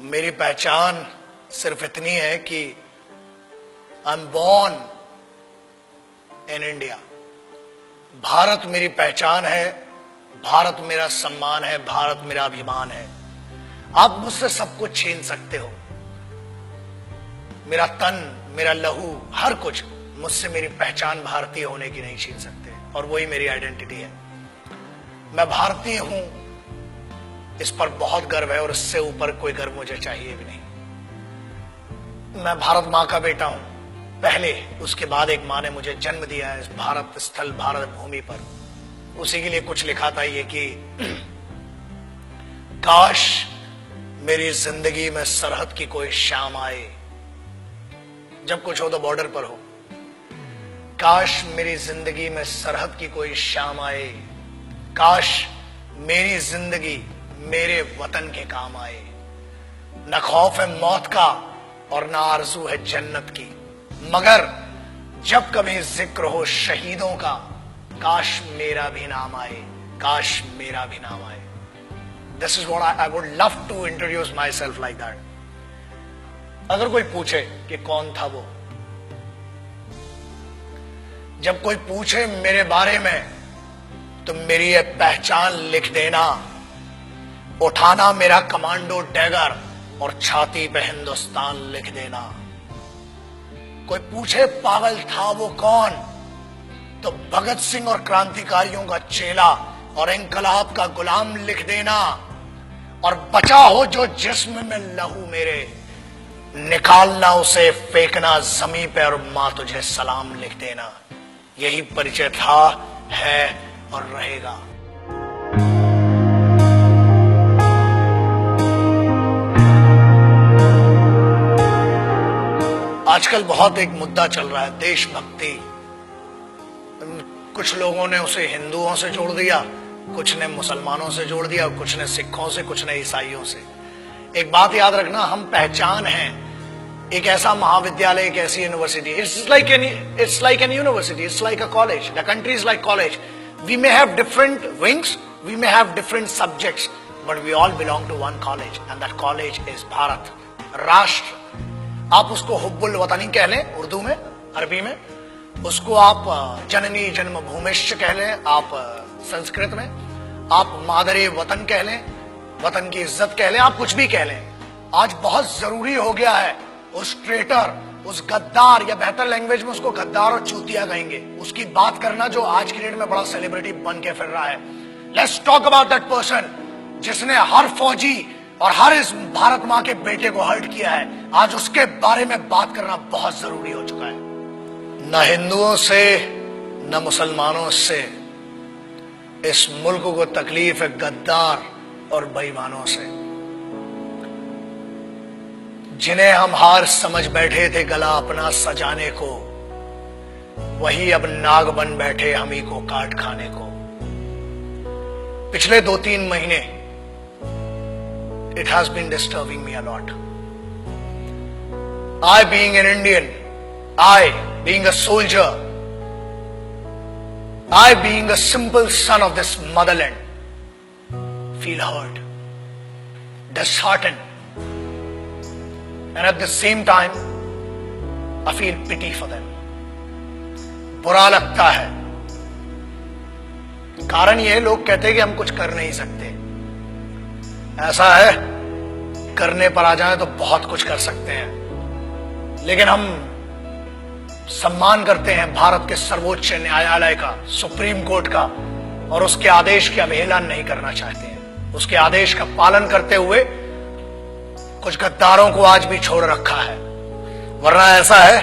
मेरी पहचान सिर्फ इतनी है कि I am born in India. Bharat मेरी पहचान है, भारत मेरा सम्मान है, भारत मेरा अभिमान है। आप मुझसे सब कुछ छीन सकते हो, मेरा तन, मेरा लहू, हर कुछ, मुझसे मेरी पहचान भारतीय होने की नहीं छीन सकते। और वही मेरी आइडेंटिटी है। मैं भारतीय हूं, इस पर बहुत गर्व है और इससे ऊपर कोई गर्व मुझे चाहिए भी नहीं। मैं भारत मां का बेटा हूं पहले, उसके बाद एक मां ने मुझे जन्म दिया है इस भारत स्थल, भारत भूमि पर। उसी के लिए कुछ लिखा था ये कि काश मेरी जिंदगी में सरहद की कोई शाम आए, जब कुछ हो तो बॉर्डर पर हो। काश मेरी जिंदगी में सरहद की कोई शाम आए, काश मेरी जिंदगी मेरे वतन के काम आए। न खौफ है मौत का और न आरज़ू है जन्नत की, मगर जब कभी जिक्र हो शहीदों का, काश मेरा भी नाम आए, काश मेरा भी नाम आए। This is what I would love to introduce myself like that. अगर कोई पूछे कि कौन था वो, जब कोई पूछे मेरे बारे में, तो मेरी ये पहचान लिख देना, उठाना मेरा कमांडो डैगर और छाती पे हिंदुस्तान लिख देना। कोई पूछे पागल था वो कौन, तो भगत सिंह और क्रांतिकारियों का चेला और इंकलाब का गुलाम लिख देना। और बचा हो जो जिस्म में लहू मेरे, निकालना उसे, फेंकना जमीन पे और मां तुझे सलाम लिख देना। यही परिचय था, है और रहेगा। आजकल बहुत एक मुद्दा चल रहा है, देशभक्ति। कुछ लोगों ने उसे हिंदुओं से जोड़ दिया, कुछ ने मुसलमानों से जोड़ दिया, कुछ ने सिखों से, कुछ ने ईसाइयों से। एक बात याद रखना, हम पहचान हैं एक ऐसा महाविद्यालय, एक ऐसी university. It's like an university, it's like a college, the country is like college. We may have different wings, we may have different subjects, but we all belong to one college and that college is Bharat, राष्ट्र। आप उसको हुब्बुल वतनी कह लें उर्दू में, अरबी में, उसको आप जननी जन्मभूमिश्च कह लें, आप संस्कृत में, आप मादरे वतन कह लें, वतन की इज्जत कह लें, आप कुछ भी कह लें। आज बहुत जरूरी हो गया है उस ट्रेटर, उस गद्दार, या बेहतर लैंग्वेज में उसको गद्दार और चूतिया कहेंगे, उसकी बात करना जो आज की डेट में बड़ा सेलिब्रिटी बन के फिर रहा है। Let's talk about that person जिसने हर फौजी और हर इस भारत मां के बेटे को हर्ट किया है। आज उसके बारे में बात करना बहुत जरूरी हो चुका है। न हिंदुओं से न मुसलमानों से इस मुल्क को तकलीफ है गद्दार और बेईमानों से, जिन्हें हम हार समझ बैठे थे गला अपना सजाने को, वही अब नाग बन बैठे हम ही को काट खाने को। पिछले 2-3 महीने it has been disturbing me a lot. I being an Indian, I being a soldier, I being a simple son of this motherland, feel hurt, disheartened, and at the same time I feel pity for them. बुरा लगता है। कारण ये, लोग कहते हैं कि हम कुछ कर नहीं सकते। ऐसा है, करने पर आ जाए तो बहुत कुछ कर सकते हैं, लेकिन हम सम्मान करते हैं भारत के सर्वोच्च न्यायालय का, सुप्रीम कोर्ट का, और उसके आदेश की अवहेलना नहीं करना चाहते हैं। उसके आदेश का पालन करते हुए कुछ गद्दारों को आज भी छोड़ रखा है, वरना ऐसा है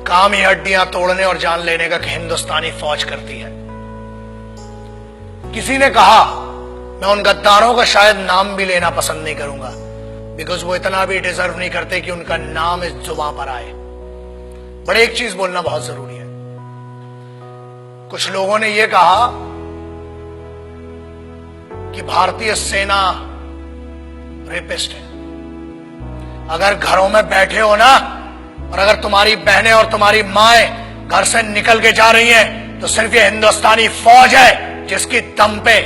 काम ही हड्डियां तोड़ने और जान लेने का हिंदुस्तानी फौज करती है। किसी ने कहा, मैं उन गद्दारों का शायद नाम भी लेना पसंद नहीं करूंगा, बिकॉज वो इतना भी डिजर्व नहीं करते कि उनका नाम इस जुबान पर आए। बट एक चीज बोलना बहुत जरूरी है। कुछ लोगों ने यह कहा कि भारतीय सेना रेपिस्ट है। अगर घरों में बैठे हो ना, और अगर तुम्हारी बहनें और तुम्हारी माएं घर से निकल के जा रही हैं, तो सिर्फ ये हिंदुस्तानी फौज है जिसकी दम पे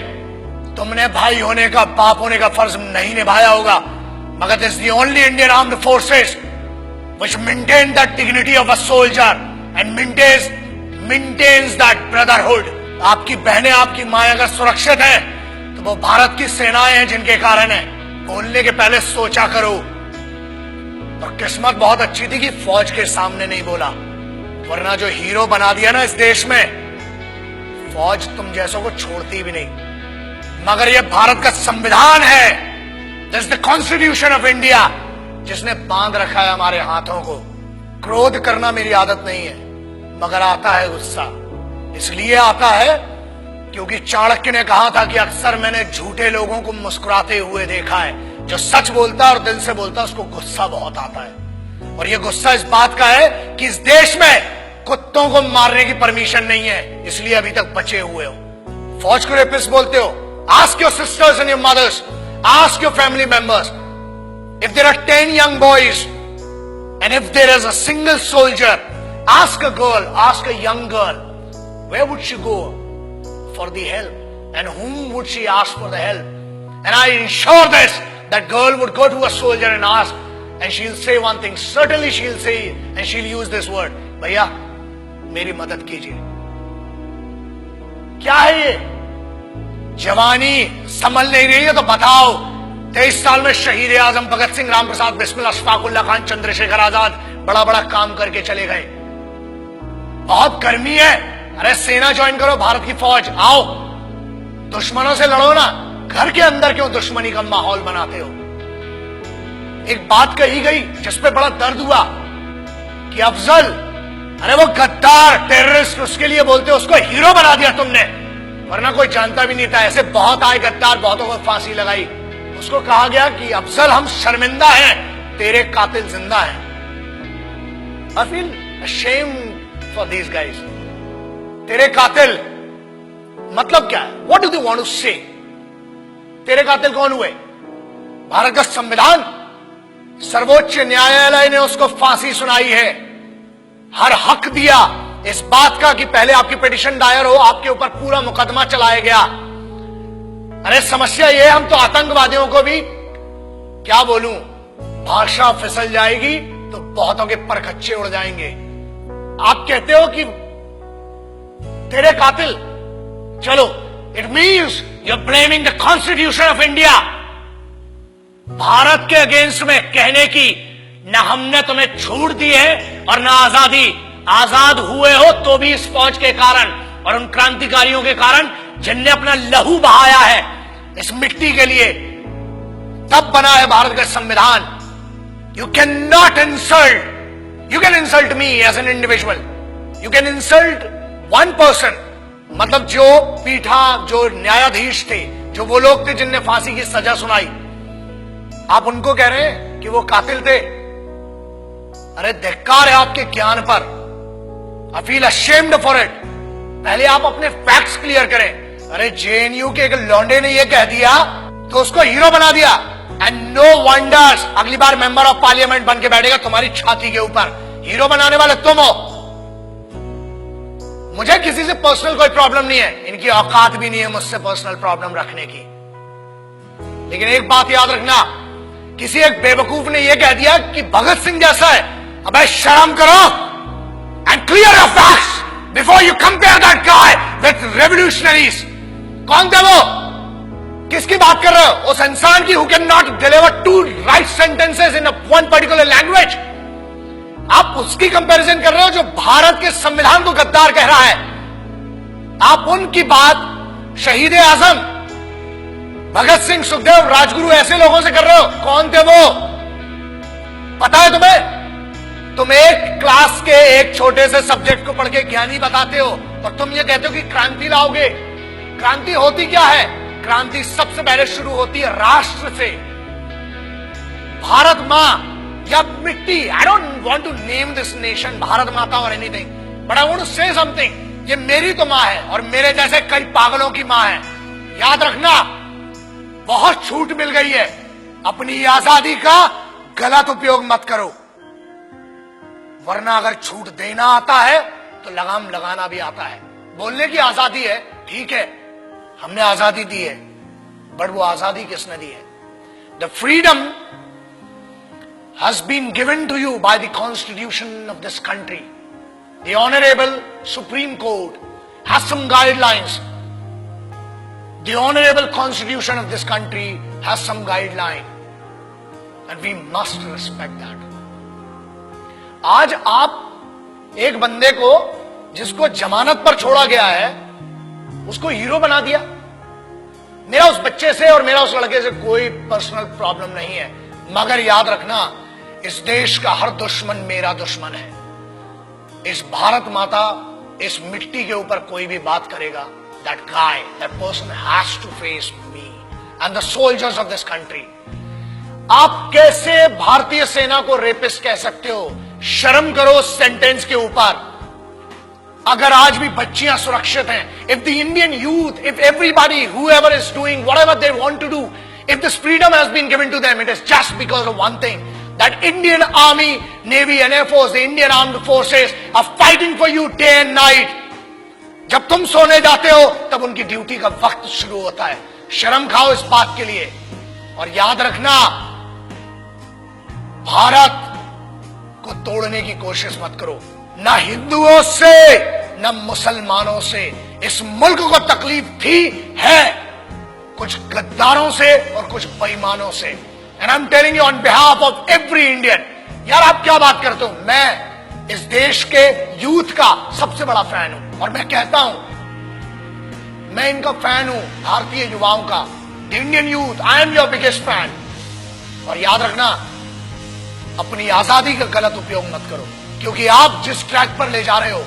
तुमने भाई होने का, बाप होने का फर्ज नहीं निभाया होगा, मगर this is the only Indian armed forces which maintain that dignity of a soldier and maintains that brotherhood. आपकी बहनें, आपकी माएं अगर सुरक्षित हैं तो वो भारत की सेनाएं हैं जिनके कारण है। बोलने के पहले सोचा करो। और किस्मत बहुत अच्छी थी कि फौज के सामने नहीं बोला, वरना जो हीरो बना दिया ना इस देश में, फौज तुम जैसों को छोड़ती भी नहीं। मगर ये भारत का संविधान है, this is the constitution of India, जिसने बांध रखा है हमारे हाथों को। क्रोध करना मेरी आदत नहीं है, मगर आता है गुस्सा। इसलिए आता है क्योंकि चाणक्य ने कहा था कि अक्सर मैंने झूठे लोगों को मुस्कुराते हुए देखा है। जो सच बोलता है और दिल से बोलता है उसको गुस्सा बहुत आता है। और ये गुस्सा इस बात का है कि इस देश में कुत्तों को मारने की परमिशन नहीं है, इसलिए अभी तक बचे हुए हो। फौज को रेपिस्ट बोलते हो। Ask your sisters and your mothers, ask your family members, if there are 10 young boys and if there is a single soldier, ask a girl, ask a young girl, where would she go for the help and whom would she ask for the help? And I ensure this, that girl would go to a soldier and ask, and she'll say one thing, certainly she'll say, and she'll use this word, भैया मेरी मदद कीजिए। क्या है ये? जवानी संभल नहीं रही है तो बताओ। 23 साल में शहीद आजम भगत सिंह, राम प्रसाद बिस्मिल, अशफाकुल्ला खान, चंद्रशेखर आजाद बड़ा बड़ा काम करके चले गए। बहुत गर्मी है, अरे सेना ज्वाइन करो, भारत की फौज, आओ दुश्मनों से लड़ो ना। घर के अंदर क्यों दुश्मनी का माहौल बनाते हो? एक बात कही गई जिसपे बड़ा दर्द हुआ कि अफजल, अरे वो गद्दार टेररिस्ट, उसके लिए बोलते हो, उसको हीरो बना दिया तुमने, वरना कोई जानता भी नहीं था। ऐसे बहुत आए गद्दार, बहुतों को फांसी लगाई। उसको कहा गया कि अफजल हम शर्मिंदा हैं, तेरे कातिल जिंदा हैं। I feel ashamed for these guys. तेरे कातिल मतलब क्या है? What do they want to say? तेरे कातिल कौन हुए? भारत का संविधान, सर्वोच्च न्यायालय ने उसको फांसी सुनाई है। हर हक दिया इस बात का कि पहले आपकी पिटीशन दायर हो, आपके ऊपर पूरा मुकदमा चलाया गया। अरे समस्या ये, हम तो आतंकवादियों को भी क्या बोलूं, भाषा फिसल जाएगी तो बहुतों के परखच्चे उड़ जाएंगे। आप कहते हो कि तेरे कातिल, चलो, it means you are blaming the constitution of India. Bharat के अगेंस्ट में कहने की न हमने तुम्हें छूट दी है और न आजादी। आजाद हुए हो तो भी इस फौज के कारण और उन क्रांतिकारियों के कारण जिनने अपना लहू बहाया है इस मिट्टी के लिए। तब बना है भारत का संविधान। You can not insult, you can insult me as an individual, you can insult one person, मतलब जो पीठा, जो न्यायाधीश थे, जो वो लोग थे जिनने फांसी की सजा सुनाई, आप उनको कह रहे हैं कि वो कातिल थे। अरे धिक्कार है आपके ज्ञान पर। I feel ashamed for it. पहले आप अपने फैक्ट्स क्लियर करें। अरे जेएनयू के एक लौंडे ने ये कह दिया तो उसको हीरो बना दिया, एंड नो वंडर्स अगली बार मेंबर ऑफ पार्लियामेंट बन के बैठेगा तुम्हारी छाती के ऊपर। हीरो बनाने वाले तुम हो। मुझे किसी से पर्सनल कोई प्रॉब्लम नहीं है, इनकी औकात भी नहीं है मुझसे पर्सनल प्रॉब्लम रखने की। लेकिन एक बात याद रखना, किसी एक बेवकूफ ने यह कह दिया कि भगत सिंह जैसा है। अबे शर्म करो and clear your facts before you compare that guy with revolutionaries. कौन थे वो? किसकी बात कर रहे हो? उस इंसान की who can not deliver two right sentences in one particular language. आप उसकी कंपैरिजन कर रहे हो जो भारत के संविधान को गद्दार कह रहा है। आप उनकी बात शहीद आजम, भगत सिंह, सुखदेव, राजगुरु, ऐसे लोगों से कर रहे हो। कौन थे वो? पता है तुम्हें? तुम एक क्लास के एक छोटे से सब्जेक्ट को पढ़ के ज्ञानी बताते हो और तुम ये कहते हो कि क्रांति लाओगे। क्रांति होती क्या है? क्रांति सबसे पहले शुरू होती है राष्ट्र से। भारत मां या मिट्टी, I don't want to name this nation Bharat Mata और anything, but I want to say something. ये मेरी तो मां है और मेरे जैसे कई पागलों की मां है। याद रखना, बहुत छूट मिल गई है। अपनी आजादी का गलत उपयोग मत करो, वरना अगर छूट देना आता है तो लगाम लगाना भी आता है। बोलने की आजादी है, ठीक है, हमने आजादी दी है, बट वो आजादी किसने दी है? The freedom has been given to you by the constitution of this country. The Honorable Supreme Court has some guidelines. The Honorable Constitution of this country has some guideline. And we must respect that. आज आप एक बंदे को जिसको जमानत पर छोड़ा गया है उसको हीरो बना दिया। मेरा उस बच्चे से और मेरा उस लड़के से कोई पर्सनल प्रॉब्लम नहीं है, मगर याद रखना इस देश का हर दुश्मन मेरा दुश्मन है। इस भारत माता, इस मिट्टी के ऊपर कोई भी बात करेगा, that guy, that person has to face me and the soldiers of this country. आप कैसे भारतीय सेना को रेपिस्ट कह सकते हो? शर्म करो उस सेंटेंस के ऊपर। अगर आज भी बच्चियां सुरक्षित हैं, if the Indian youth, if everybody, whoever is doing whatever they want to do, if this freedom has been given to them, it is just because of one thing, that Indian Army, Navy and Air Force, the Indian Armed Forces are fighting for you day and night. जब तुम सोने जाते हो तब उनकी duty का वक्त शुरू होता है। शर्म खाओ इस बात के लिए। और याद रखना, भारत को तोड़ने की कोशिश मत करो, ना हिंदुओं से न मुसलमानों से। इस मुल्क को तकलीफ थी, है, कुछ गद्दारों से और कुछ बेईमानों से। And I'm telling you on behalf of every Indian, यार आप क्या बात करते हो? मैं इस देश के यूथ का सबसे बड़ा फैन हूं और मैं कहता हूं, मैं इनका फैन हूं, भारतीय युवाओं का। The Indian youth, I am your biggest fan. और याद रखना, अपनी आजादी का गलत उपयोग मत करो, क्योंकि आप जिस ट्रैक पर ले जा रहे हो,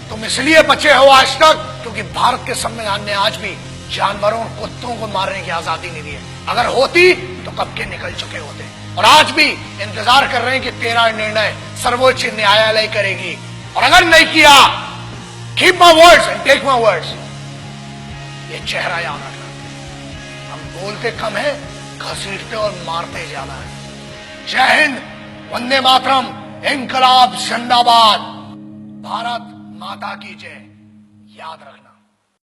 तुम इसलिए बचे हो आज तक क्योंकि भारत के संविधान ने आज भी जानवरों, कुत्तों को मारने की आजादी नहीं दी है। अगर होती तो कब के निकल चुके होते। और आज भी इंतजार कर रहे हैं कि तेरा निर्णय सर्वोच्च न्यायालय करेगी। और अगर नहीं किया, keep my words and take my words. ये चेहरा याद रखना, हम बोलते कम है, घसीटते और मारते ज्यादा है। जय हिंद, वंदे मातरम, इंकलाब जिंदाबाद, भारत माता की जय। याद रखना।